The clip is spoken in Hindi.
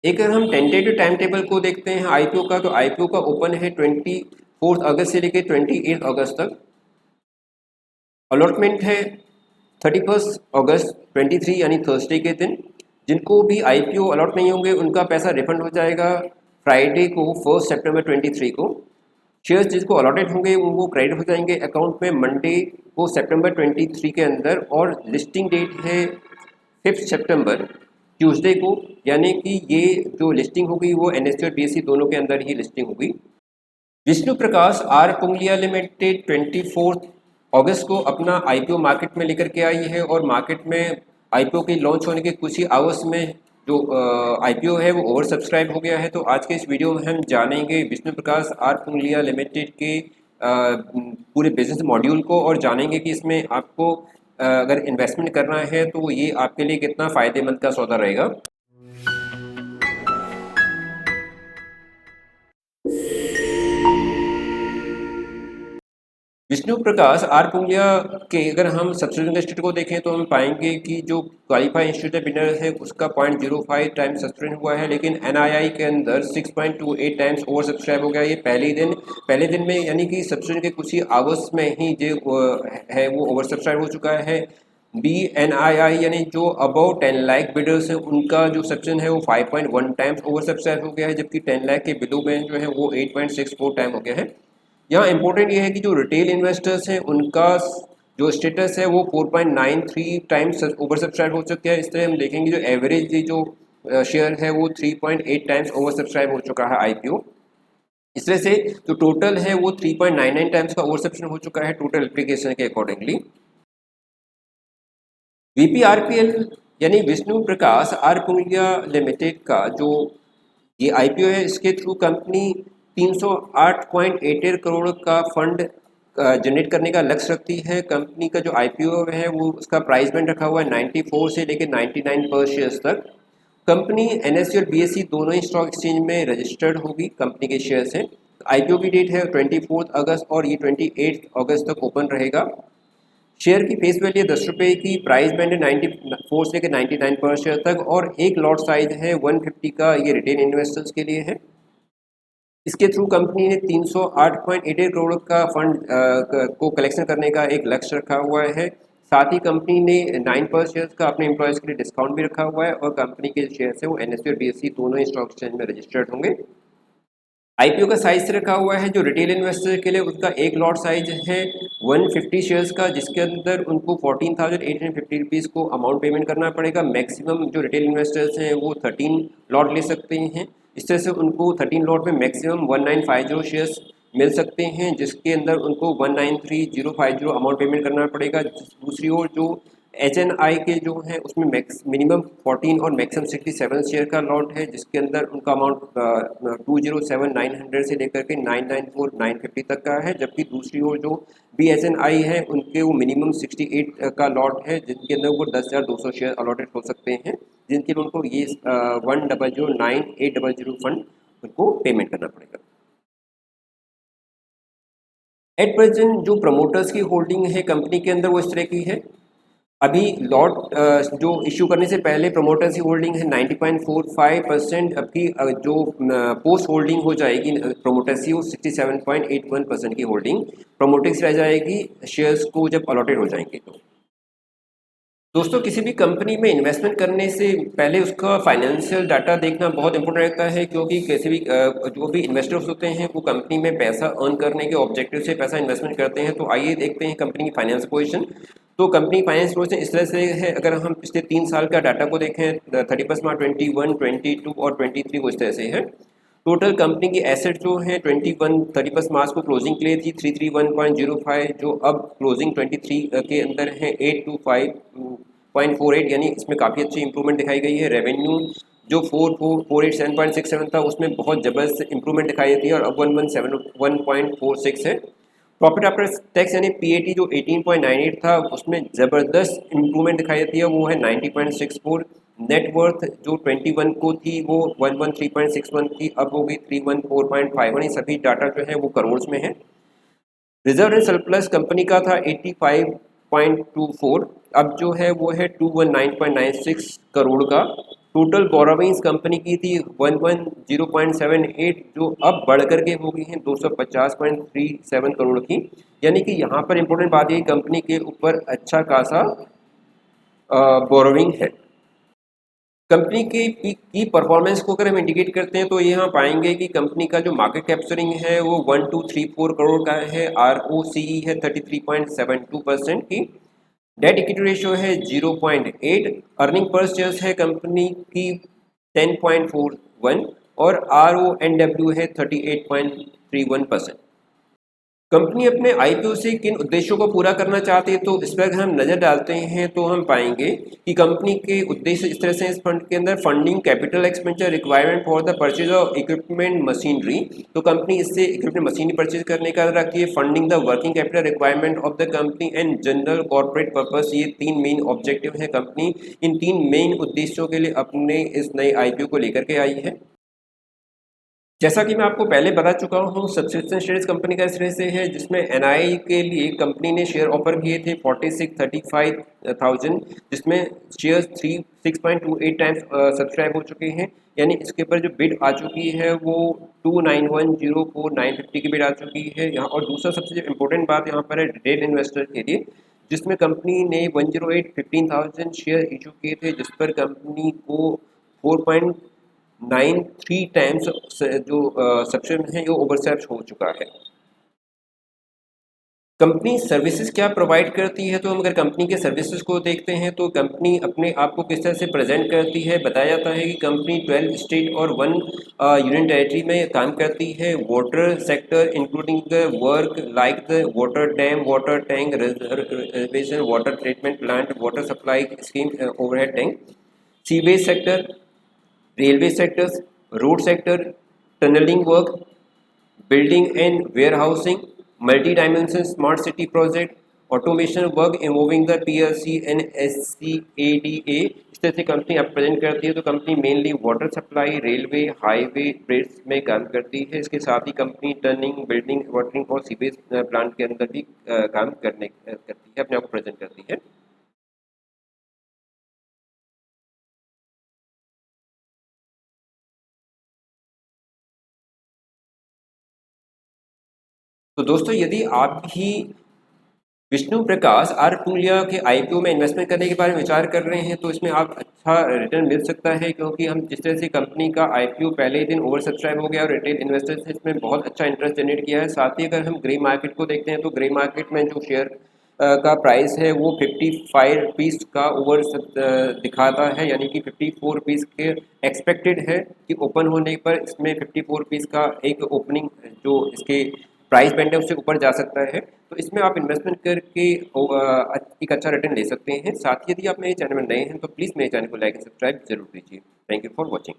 एक अगर हम टेंटेटिव टाइम टेबल को देखते हैं आईपीओ का, तो आईपीओ का ओपन है 24 अगस्त से लेकर 28 अगस्त तक। अलॉटमेंट है 31 अगस्त 23 यानी थर्सडे के दिन। जिनको भी आईपीओ अलॉट नहीं होंगे उनका पैसा रिफंड हो जाएगा फ्राइडे को 1 सितंबर 23 को। शेयर्स जिसको अलॉटेड होंगे उनको क्रेडिट हो जाएंगे अकाउंट में मंडे को सितंबर 23 के अंदर, और लिस्टिंग डेट है 5 सितंबर ट्यूसडे को, यानी कि ये जो लिस्टिंग होगी वो एनएससी और बीएससी दोनों के अंदर ही लिस्टिंग होगी। विष्णु प्रकाश आर पुंगलिया लिमिटेड 24 अगस्त को अपना आईपीओ मार्केट में लेकर के आई है, और मार्केट में आईपीओ के लॉन्च होने के कुछ ही आवर्स में जो आईपीओ है वो ओवर सब्सक्राइब हो गया है। तो आज के इस वीडियो में हम जानेंगे विष्णु प्रकाश आर पुंगलिया लिमिटेड के पूरे बिजनेस मॉड्यूल को, और जानेंगे कि इसमें आपको अगर इन्वेस्टमेंट करना है तो ये आपके लिए कितना फ़ायदेमंद का सौदा रहेगा। विष्णु प्रकाश आर पुंगलिया के अगर हम सब्सिडी लिस्टेड को देखें तो हम पाएंगे कि जो क्वालिफाई इंस्टीट्यूट विनर है उसका 0.05 टाइम्स सब्सक्राइब हुआ है, लेकिन एनआईआई के अंदर 6.28 टाइम्स ओवर सब्सक्राइब हो गया। ये पहले दिन में यानी कि सब्सक्रिप्शन के कुछ ही आवर्स में ही जो है वो ओवर सब्सक्राइब हो चुका है। BNII यानी जो अबाउट 10 लाख बिडर्स है उनका जो सब्सक्रिप्शन है वो 5.1 टाइम्स ओवर सब्सक्राइब हो गया है, जबकि 10 लाख के बिलो में जो है वो 8.64 टाइम हो गया है। यहाँ इंपॉर्टेंट ये है कि जो रिटेल इन्वेस्टर्स हैं उनका जो स्टेटस है वो 4.93 टाइम्स ओवर सब्सक्राइब हो चुका है। इस तरह हम देखेंगे जो एवरेज जो शेयर है वो 3.8 टाइम्स ओवर सब्सक्राइब हो चुका है आईपीओ। इस तरह से जो टोटल है वो 3.99 टाइम्स का ओवर सब्सक्रिप्शन हो चुका है टोटल एप्लीकेशन के अकॉर्डिंगली। VPRPL यानी विष्णु प्रकाश आर पुंगलिया लिमिटेड का जो ये आईपीओ है, इसके थ्रू कंपनी 308.88 करोड़ का फंड जनरेट करने का लक्ष्य रखती है। कंपनी का जो आईपीओ है वो उसका प्राइस बैंड रखा हुआ है 94 से लेकर 99 पर शेयर्स तक। कंपनी एनएससी और बीएससी दोनों ही स्टॉक एक्सचेंज में रजिस्टर्ड होगी कंपनी के शेयर्स हैं। आईपीओ की डेट है 24 अगस्त और ये 28 अगस्त तक ओपन रहेगा। शेयर की फेस वैल्यू 10 रुपये की, प्राइस बैंड है 94 से लेकर 99 पर शेयर तक, और एक लॉट साइज है 150 का, ये रिटेल इन्वेस्टर्स के लिए है। इसके थ्रू कंपनी ने 308.88 करोड़ का फंड को कलेक्शन करने का एक लक्ष्य रखा हुआ है। साथ ही कंपनी ने 9 पर शेयर्स का अपने एम्प्लॉयज़ के लिए डिस्काउंट भी रखा हुआ है, और कंपनी के शेयर्स है वो एनएससी और बीएससी दोनों ही स्टॉक एक्सचेंज में रजिस्टर्ड होंगे। आईपीओ का साइज रखा हुआ है जो रिटेल इन्वेस्टर के लिए, उसका एक लॉट साइज है 150 शेयर्स का, जिसके अंदर उनको 14,850 रुपीज़ को अमाउंट पेमेंट करना पड़ेगा। मैक्सिमम जो रिटेल इन्वेस्टर्स हैं वो 13 लॉट ले सकते हैं। इस तरह से उनको 13 लॉट में मैक्सिमम 1950 शेयर्स मिल सकते हैं, जिसके अंदर उनको 193050 अमाउंट पेमेंट करना पड़ेगा। दूसरी ओर जो HNI के जो है उसमें मिनिमम 14 और मैक्सिमम 67 शेयर का लॉट है, जिसके अंदर उनका अमाउंट 207,900 से लेकर के 994,950 तक का है। जबकि दूसरी ओर जो BHNI है उनके वो मिनिमम 68 का लॉट है, जिनके अंदर वो 10,200 शेयर अलॉटेड हो सकते हैं, जिनके लिए उनको ये 1009800 फंड उनको पेमेंट करना पड़ेगा। एट प्रेजेंट जो प्रमोटर्स की होल्डिंग है कंपनी के अंदर वो इस तरह की है। अभी लॉट जो इशू करने से पहले प्रमोटर्स की होल्डिंग है 90.45%, अभी जो पोस्ट होल्डिंग हो जाएगी प्रमोटर्स की वो 67.81% की होल्डिंग प्रमोटर्स रह जाएगी शेयर्स को जब अलॉटेड हो जाएंगे। तो दोस्तों किसी भी कंपनी में इन्वेस्टमेंट करने से पहले उसका फाइनेंशियल डाटा देखना बहुत इंपॉर्टेंट रहता है, क्योंकि किसी भी जो भी इन्वेस्टर्स होते हैं वो कंपनी में पैसा अर्न करने के ऑब्जेक्टिव से पैसा इन्वेस्टमेंट करते हैं। तो आइए देखते हैं कंपनी की फाइनेंस पोजीशन। तो कंपनी फाइनेंस पोजीशन इस तरह से है, अगर हम पिछले 3 साल का डाटा को देखें 31 मार्च 21, 22 और 23 को इस तरह से है। टोटल कंपनी की एसेट जो है 31 मार्च को क्लोजिंग के लिए थी 331.05, जो अब क्लोजिंग 23 के अंदर है 825.48, यानी इसमें काफ़ी अच्छी इंप्रूवमेंट दिखाई गई है। रेवेन्यू जो 4,487.67 था उसमें बहुत ज़बरदस्त इंप्रूवमेंट दिखाई देती है, और अब 1,171.46 है। प्रॉफिट आफ्टर टैक्स यानी PAT जो 18.98 था उसमें ज़बरदस्त इंप्रूवमेंट दिखाई देती है, वो है 90.64। नेटवर्थ जो 21 को थी वो 113.61 थी, अब हो गई 314.51। ये सभी डाटा जो है वो करोड़ में है। रिजर्व एंड सरप्लस कंपनी का था 85.24, अब जो है वो है 219.96 करोड़ का। टोटल बोरोविंग्स कंपनी की थी 110.78, जो अब बढ़ करके हो गई हैं 250.37 करोड़ की। यानी कि यहाँ पर इंपॉर्टेंट बात ये कंपनी के ऊपर अच्छा खासा बोरोविंग है। कंपनी की परफॉर्मेंस को अगर हम इंडिकेट करते हैं तो यहाँ पाएंगे कि कंपनी का जो मार्केट कैप्चरिंग है वो 1234 करोड़ का है, ROCE है 33.72% की, डेट इक्विटी रेशियो है 0.8, अर्निंग पर शेयर है कंपनी की 10.41 और RONW है 38.31%। कंपनी अपने आईपीओ से किन उद्देश्यों को पूरा करना चाहती है, तो इस पर अगर हम नज़र डालते हैं तो हम पाएंगे कि कंपनी के उद्देश्य इस तरह से इस फंड के अंदर funding capital expenditure requirement for the purchase of equipment machinery, तो कंपनी इससे इक्विपमेंट मशीनरी परचेज करने का रखी है। Funding the working capital requirement of the company and general corporate purpose, ये 3 मेन ऑब्जेक्टिव है। कंपनी इन 3 मेन उद्देश्यों के लिए अपने इस नए आईपीओ को लेकर के आई है। जैसा कि मैं आपको पहले बता चुका हूँ, सब्सक्रिप्शन शेयर्स कंपनी का इस तरह से है जिसमें एनआई के लिए कंपनी ने शेयर ऑफर किए थे 4635,000, जिसमें शेयर्स 6.28 टाइम्स सब्सक्राइब हो चुके हैं। यानी इसके ऊपर जो बिड आ चुकी है वो 291,04950 की बिड आ चुकी है यहाँ। और दूसरा सबसे जो इम्पोर्टेंट बात यहाँ पर है रिटेल इन्वेस्टर के लिए, जिसमें कंपनी ने 108,15,000 शेयर इशू किए थे, जिस पर कंपनी को 4.93 टाइम्स जो सब्सक्रिप्शन है वो ओवरसैप्ट हो चुका है। कंपनी सर्विसेज क्या प्रोवाइड करती है, तो हम अगर कंपनी के सर्विसेज को देखते हैं तो कंपनी अपने आप को किस तरह से प्रेजेंट करती है। बताया जाता है कि कंपनी 12 स्टेट और 1 यूनियन टेरिटरी में काम करती है। Water sector including the work like the water dam, water tank, reservation, water treatment plant, water supply scheme, overhead tank, sewage sector, railway sectors, road sector, tunnelling work, building and warehousing, multi dimension smart city project, automation work involving the PLC and SCADA। इस तरह से कंपनी अब प्रेजेंट करती है। तो company mainly water supply, railway, highway, breeds में काम करती है। इसके साथ ही कंपनी टर्निंग, बिल्डिंग, वाटरिंग और सीवेज प्लांट के अंदर भी काम करती है, अपने आप को प्रेजेंट करती है। तो दोस्तों, यदि आप भी विष्णु प्रकाश आर पुंगलिया के आईपीओ में इन्वेस्टमेंट करने के बारे में विचार कर रहे हैं, तो इसमें आप अच्छा रिटर्न मिल सकता है, क्योंकि हम जिस तरह से कंपनी का आईपीओ पहले ही दिन ओवर सब्सक्राइब हो गया और रिटेल इन्वेस्टर्स ने इसमें बहुत अच्छा इंटरेस्ट जनरेट किया है। साथ ही अगर हम ग्रे मार्केट को देखते हैं तो ग्रे मार्केट में जो शेयर का प्राइस है वो 55 रुपीज़ का ओवर दिखाता है, यानी कि 54 रुपीज़ के एक्सपेक्टेड है कि ओपन होने पर इसमें 54 रुपीज़ का एक ओपनिंग जो इसके प्राइस बैंड है उससे ऊपर जा सकता है। तो इसमें आप इन्वेस्टमेंट करके एक अच्छा रिटर्न ले सकते हैं। साथ ही यदि आप मेरे चैनल में नए हैं तो प्लीज़ मेरे चैनल को लाइक एंड सब्सक्राइब जरूर कीजिए। Thank you for watching.